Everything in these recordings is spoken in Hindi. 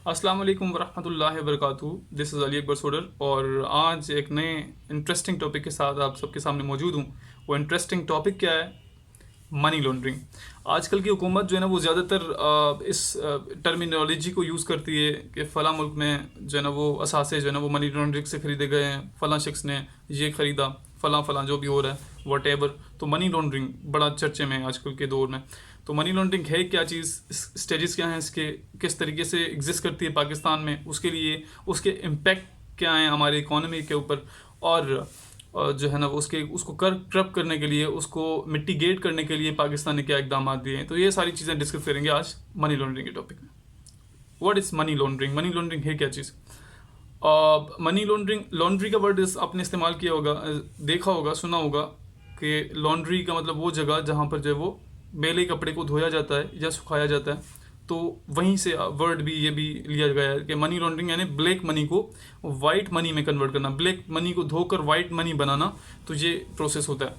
अस्सलाम वालेकुम वरहमतुल्लाहि वबरकातुहू। दिस इज़ अली अकबर सोडर और आज एक नए इंटरेस्टिंग टॉपिक के साथ आप सबके सामने मौजूद हूँ। वो इंटरेस्टिंग टॉपिक क्या है? Money laundering. आजकल की हुकूमत जो है ना वो ज़्यादातर इस टर्मिनोलॉजी को यूज़ करती है कि फ़लाँ मुल्क में जो है ना वो असासे जो है ना वो मनी लॉन्ड्रिंग से ख़रीदे गए हैं, फ़लाँ शख्स ने ये ख़रीदा, फ़लाँ फ़लाँ जो भी हो रहा है वट। तो मनी लॉन्ड्रिंग बड़ा चर्चे में है आजकल के दौर में। तो मनी लॉन्ड्रिंग है क्या चीज़, स्टेजेस क्या हैं इसके, किस तरीके से एग्जिस्ट करती है पाकिस्तान में, उसके लिए उसके इम्पेक्ट क्या हैं हमारी इकोनॉमी के ऊपर, और जो है ना उसके उसको करप करने के लिए, उसको मिटिगेट करने के लिए पाकिस्तान ने क्या इकदाम दिए हैं। तो ये सारी चीज़ें डिस्कस करेंगे आज मनी लॉन्ड्रिंग के टॉपिक में। What is money laundering? Money laundering है क्या चीज़? मनी लॉन्ड्रिंग, लॉन्ड्री का वर्ड आपने इस्तेमाल किया होगा, देखा होगा, सुना होगा कि लॉन्ड्री का मतलब वो जगह जहाँ पर जो है वो मैले कपड़े को धोया जाता है या सुखाया जाता है। तो वहीं से वर्ड भी ये भी लिया गया है कि मनी लॉन्ड्रिंग यानी ब्लैक मनी को वाइट मनी में कन्वर्ट करना, ब्लैक मनी को धोकर वाइट मनी बनाना। तो ये प्रोसेस होता है।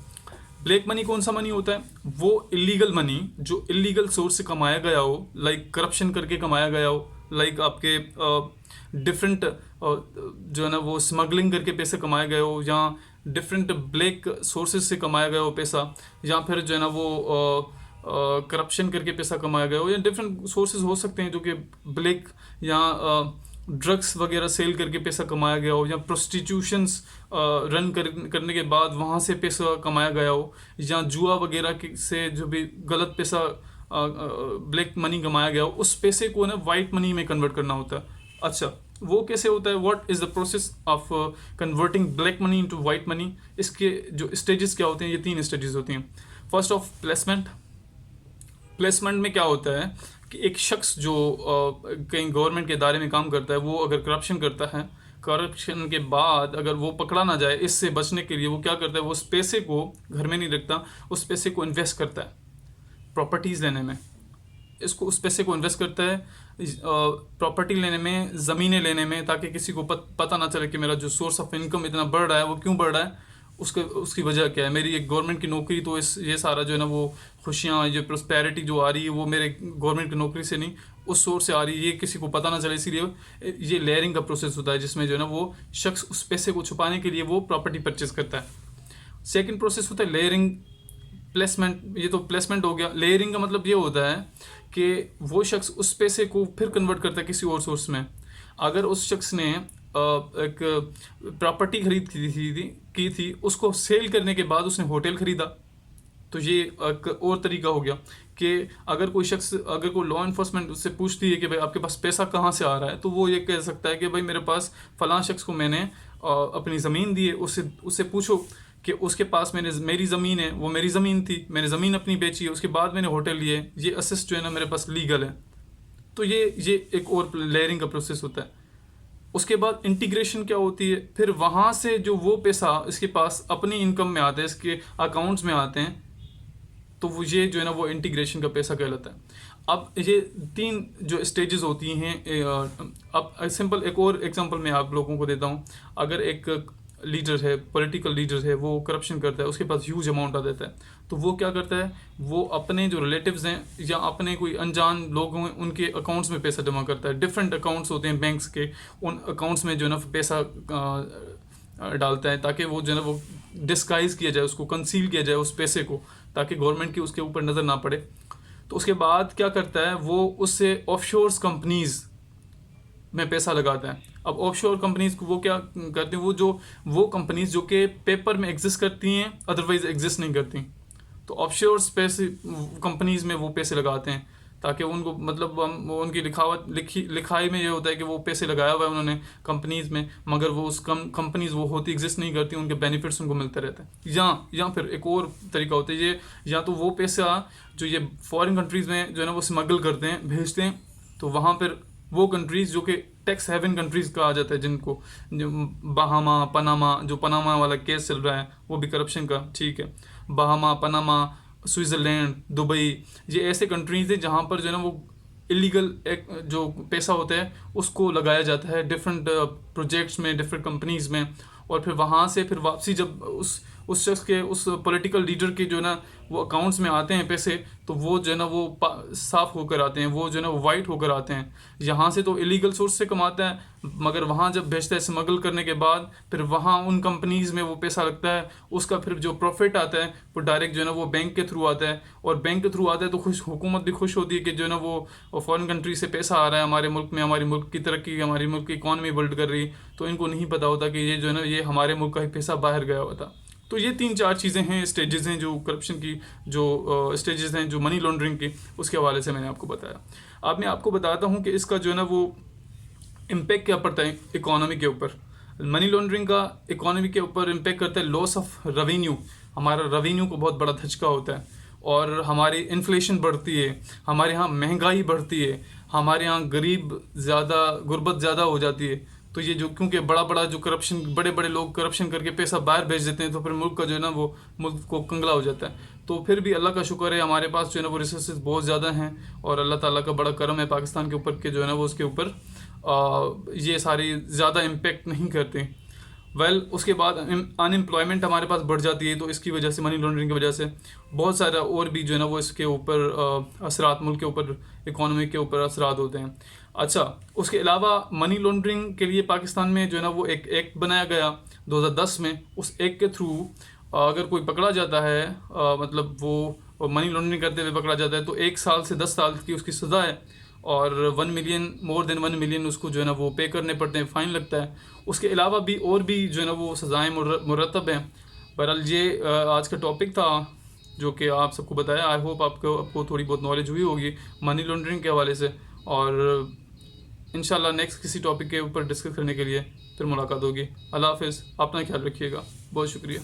ब्लैक मनी कौन सा मनी होता है? वो इलीगल मनी जो इलीगल सोर्स से कमाया गया हो, लाइक करप्शन करके कमाया गया हो, लाइक आपके डिफरेंट जो है ना वो स्मगलिंग करके पैसे कमाए गए हो, या डिफरेंट ब्लैक सोर्सेज से कमाया गया हो पैसा, या फिर जो है ना वो करप्शन करके पैसा कमाया गया हो, या डिफरेंट सोर्सेज हो सकते हैं जो कि ब्लैक या ड्रग्स वगैरह सेल करके पैसा कमाया गया हो, या प्रोस्टिट्यूशंस करने के बाद वहाँ से पैसा कमाया गया हो, या जुआ वगैरह से जो भी गलत पैसा ब्लैक मनी कमाया गया हो, उस पैसे को ना वाइट मनी में कन्वर्ट करना होता है। अच्छा, वो कैसे होता है? What is the process of converting black money into white money? इसके जो स्टेजेस क्या होते हैं, ये 3 स्टेजेस होती हैं। First of placement. प्लेसमेंट में क्या होता है कि एक शख्स जो कहीं गवर्नमेंट के इदारे में काम करता है, वो अगर करप्शन करता है, करप्शन के बाद अगर वो पकड़ा ना जाए, इससे बचने के लिए वो क्या करता है, वो उस पैसे को घर में नहीं रखता, उस पैसे को इन्वेस्ट करता है प्रॉपर्टीज़ लेने में। इसको उस पैसे को इन्वेस्ट करता है प्रॉपर्टी लेने में, ज़मीनें लेने में, ताकि किसी को पता ना चले कि मेरा जो सोर्स ऑफ इनकम इतना बढ़ रहा है वो क्यों बढ़ रहा है, उसकी वजह क्या है। मेरी एक गवर्नमेंट की नौकरी, तो ये सारा जो है ना वो खुशियाँ, ये प्रोस्पेरिटी जो आ रही है वो मेरे गवर्नमेंट की नौकरी से नहीं, उस सोर्स से आ रही है, ये किसी को पता ना चले। इसीलिए ये लेयरिंग का प्रोसेस होता है, जिसमें जो है ना वो शख्स उस पैसे को छुपाने के लिए वो प्रॉपर्टी परचेज करता है। सेकेंड प्रोसेस होता है लेयरिंग, प्लेसमेंट। ये तो प्लेसमेंट हो गया। लेयरिंग का मतलब ये होता है कि वो शख्स उस पैसे को फिर कन्वर्ट करता है किसी और सोर्स में। अगर उस शख्स ने एक प्रॉपर्टी खरीद की थी, उसको सेल करने के बाद उसने होटल खरीदा, तो ये एक और तरीका हो गया कि अगर कोई शख्स, अगर कोई लॉ इन्फोर्समेंट उससे पूछती है कि भाई आपके पास पैसा कहाँ से आ रहा है, तो वो ये कह सकता है कि भाई मेरे पास फ़लाँ शख्स को मैंने अपनी ज़मीन दी है, उससे पूछो कि उसके पास मेरी ज़मीन है, वो मेरी ज़मीन थी, मैंने ज़मीन अपनी बेची है, उसके बाद मैंने होटल लिए, ये असेस जो है ना मेरे पास लीगल है। तो ये एक और लेयरिंग का प्रोसेस होता है। उसके बाद इंटीग्रेशन क्या होती है, फिर वहाँ से जो वो पैसा इसके पास अपनी इनकम में आता है, इसके अकाउंट्स में आते हैं, तो वो ये जो है ना वो इंटीग्रेशन का पैसा कहलाता है। अब ये 3 जो स्टेजेस होती हैं। अब सिंपल एक और एग्जांपल मैं आप लोगों को देता हूँ। अगर एक लीडर है, पॉलिटिकल लीडर है, वो करप्शन करता है, उसके पास ह्यूज अमाउंट आ जाता है, तो वो क्या करता है, वो अपने जो रिलेटिव्स हैं या अपने कोई अनजान लोग हैं उनके अकाउंट्स में पैसा जमा करता है। डिफरेंट अकाउंट्स होते हैं बैंक्स के, उन अकाउंट्स में जो है ना पैसा डालता है, ताकि वो जो है ना वो डिस्गाइज किया जाए, उसको कंसील किया जाए उस पैसे को, ताकि गवर्नमेंट की उसके ऊपर नज़र ना पड़े। तो उसके बाद क्या करता है, वो उससे ऑफशोर्स कंपनीज़ में पैसा लगाता है। अब ऑफशोर कंपनीज़ को वो क्या करती हैं, वो कंपनीज़ जो कि पेपर में एग्जिस्ट करती हैं, अदरवाइज एग्जिस्ट नहीं करती, तो ऑफशोर्स पैसे कंपनीज़ में वो पैसे लगाते हैं, ताकि उनको मतलब उनकी लिखाई में ये होता है कि वो पैसे लगाया हुआ है उन्होंने कंपनीज़ में, मगर वो उस कंपनीज़ वो होती एग्जिस्ट नहीं करती, उनके बेनिफिट्स उनको मिलते रहते हैं। या फिर एक और तरीका होता है ये, या तो वो पैसा जो ये फॉरेन कंट्रीज़ में जो है ना वो स्मगल करते हैं, भेजते हैं, तो वहाँ पर वो कंट्रीज़ जो कि टैक्स हेवन कंट्रीज़ कहा जाता है, जिनको जो बहामा, पनामा, जो पनामा वाला केस चल रहा है वो भी करप्शन का, ठीक है, बहामा, पनामा, स्विट्ज़रलैंड, दुबई, ये ऐसे कंट्रीज़ हैं जहाँ पर जो है ना वो इलीगल जो पैसा होता है उसको लगाया जाता है डिफरेंट प्रोजेक्ट्स में, डिफरेंट कंपनीज़ में, और फिर वहाँ से फिर वापसी जब उस शख्स के, उस पॉलिटिकल लीडर के जो है ना वो अकाउंट्स में आते हैं पैसे, तो वो जो है ना वो साफ होकर आते हैं, वो जो है ना वो वाइट होकर आते हैं। यहाँ से तो इलीगल सोर्स से कमाता है, मगर वहाँ जब भेजता है स्मगल करने के बाद, फिर वहाँ उन कंपनीज में वो पैसा लगता है, उसका फिर जो प्रॉफिट आता है वो डायरेक्ट जो है ना वो बैंक के थ्रू आता है, और बैंक के थ्रू आता है तो खुश, हुकूमत भी खुश होती है कि जो है ना वो फॉरेन कंट्री से पैसा आ रहा है हमारे मुल्क में, हमारे मुल्क की तरक्की, हमारी मुल्क की इकॉनमी बिल्ड कर रही। तो इनको नहीं पता होता कि ये जो है ना ये हमारे मुल्क का ही पैसा बाहर गया हुआ था। तो ये 3-4 चीज़ें हैं, स्टेजेस हैं जो करप्शन की, जो स्टेजेस हैं जो मनी लॉन्ड्रिंग की, उसके हवाले से मैंने आपको बताया। अब मैं आपको बताता हूँ कि इसका जो है ना वो इम्पैक्ट क्या पड़ता है इकोनॉमी के ऊपर। मनी लॉन्ड्रिंग का इकोनॉमी के ऊपर इम्पैक्ट करता है लॉस ऑफ रेवेन्यू। हमारा रेवेन्यू को बहुत बड़ा धचका होता है, और हमारी इन्फ्लेशन बढ़ती है, हमारे यहाँ महंगाई बढ़ती है, हमारे यहाँ गरीब ज़्यादा, गुर्बत ज़्यादा हो जाती है। तो ये जो, क्योंकि बड़ा जो करप्शन, बड़े बड़े लोग करप्शन करके पैसा बाहर भेज देते हैं, तो फिर मुल्क का जो है ना वो मुल्क को कंगला हो जाता है। तो फिर भी अल्लाह का शुक्र है, हमारे पास जो है ना वो रिसोर्सेज बहुत ज़्यादा हैं, और अल्लाह ताला का बड़ा करम है पाकिस्तान के ऊपर के जो है ना वो उसके ऊपर ये सारी ज़्यादा इम्पेक्ट नहीं करते। उसके बाद अनएम्प्लॉयमेंट हमारे पास बढ़ जाती है, तो इसकी वजह से, मनी लॉन्ड्रिंग की वजह से बहुत सारा और भी जो है ना वो इसके ऊपर असरात, मुल्क के ऊपर, इकोनॉमी के ऊपर असरात होते हैं। अच्छा, उसके अलावा मनी लॉन्ड्रिंग के लिए पाकिस्तान में जो है ना वो एक एक्ट बनाया गया 2010 में। उस एक्ट के थ्रू अगर कोई पकड़ा जाता है, मतलब वो मनी लॉन्ड्रिंग करते हुए पकड़ा जाता है, तो 1 साल से 10 साल की उसकी सज़ा है, और 1 मिलियन, मोर देन 1 मिलियन उसको जो है ना वो पे करने पड़ते हैं, फ़ाइन लगता है। उसके अलावा भी और भी जो है ना वो सज़ाएँ मुरतब हैं। बहरहाल ये आज का टॉपिक था जो कि आप सबको बताया। आई होप आपको थोड़ी बहुत नॉलेज हुई होगी मनी लॉन्ड्रिंग के हवाले से, और इंशाल्लाह नेक्स्ट किसी टॉपिक के ऊपर डिस्कस करने के लिए फिर मुलाकात होगी। अल्लाह हाफ़िज़, अपना ख्याल रखिएगा, बहुत शुक्रिया।